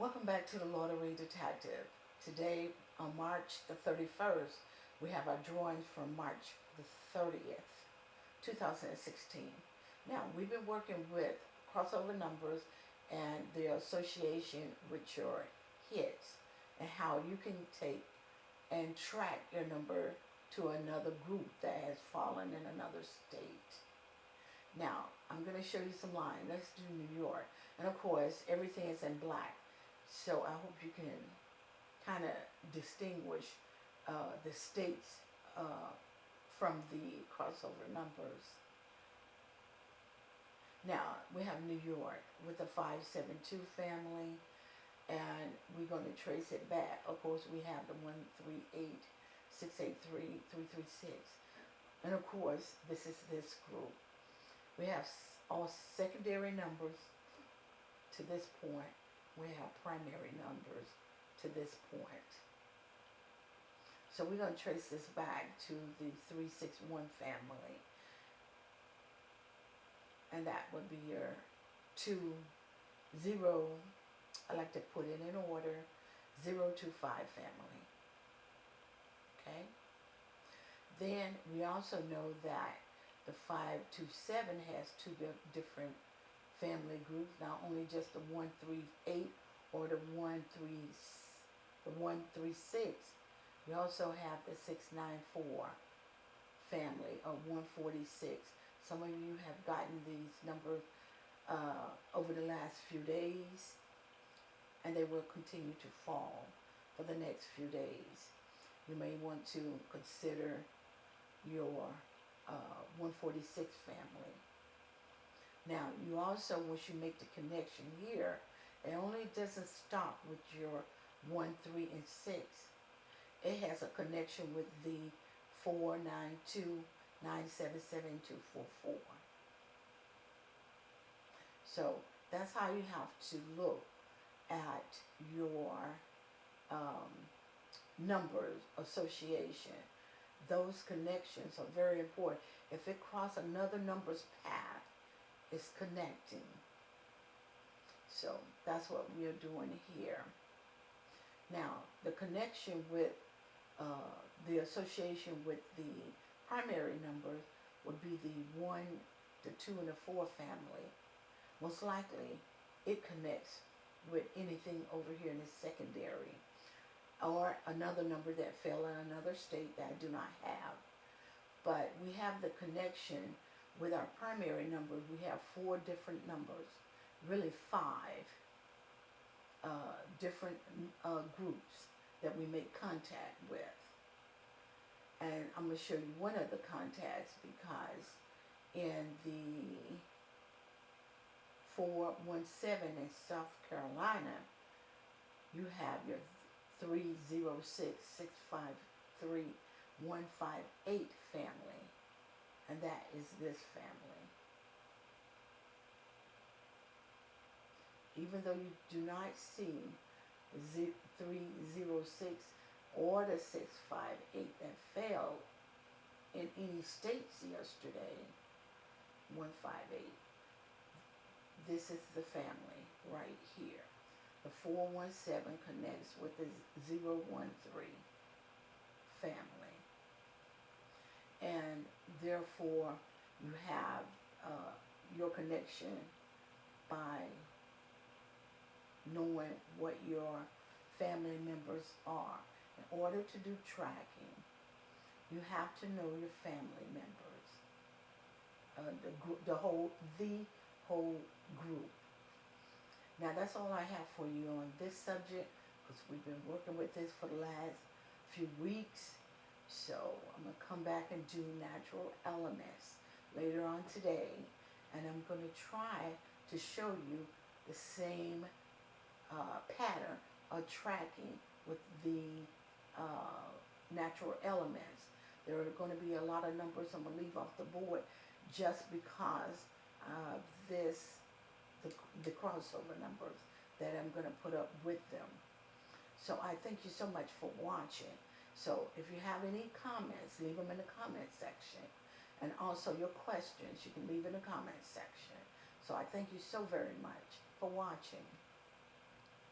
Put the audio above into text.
Welcome back to the Lottery Detective. Today, on March the 31st, we have our drawings from March the 30th, 2016. Now, we've been working with crossover numbers and the association with your hits and how you can take and track your number to another group that has fallen in another state. Now, I'm going to show you some lines. Let's do New York. And of course, everything is in black. So I hope you can kind of distinguish the states from the crossover numbers. Now, we have New York with the 572 family, and we're going to trace it back. Of course, we have the 138, 683, 336. And of course, this is this group. We have all secondary numbers to this point. We have primary numbers to this point. So we're going to trace this back to the 361 family. And that would be your 2, 0, I like to put it in order, 025 family. Okay? Then we also know that the 527 has two different family groups, not only just the 138 or the 136. We also have the 694 family of 146. Some of you have gotten these numbers over the last few days, and they will continue to fall for the next few days. You may want to consider your 146 family. Now, you also, once you make the connection here, it only doesn't stop with your 1, 3, and 6. It has a connection with the 492, 977, 244. So that's how you have to look at your numbers association. Those connections are very important. If it crosses another number's path, it's connecting. So that's what we are doing here. Now, the connection with the association with the primary numbers would be the 1, the 2, and the 4 family. Most likely, it connects with anything over here in the secondary, or another number that fell in another state that I do not have. But we have the connection with our primary number. We have 4 different numbers, really 5 different groups that we make contact with. And I'm going to show you one of the contacts, because in the 417 in South Carolina, you have your 306, 653, 158 family. And that is this family. Even though you do not see the 306 or the 658 that fell in any states yesterday, 158. This is the family right here. The 417 connects with the 013 family. And therefore, you have your connection by knowing what your family members are. In order to do tracking, you have to know your family members, the whole group. Now, that's all I have for you on this subject, because we've been working with this for the last few weeks. So I'm going to come back and do natural elements later on today, and I'm going to try to show you the same pattern of tracking with the natural elements. There are going to be a lot of numbers I'm going to leave off the board just because of the crossover numbers that I'm going to put up with them. So I thank you so much for watching. So if you have any comments, leave them in the comment section. And also your questions, you can leave in the comment section. So I thank you so very much for watching.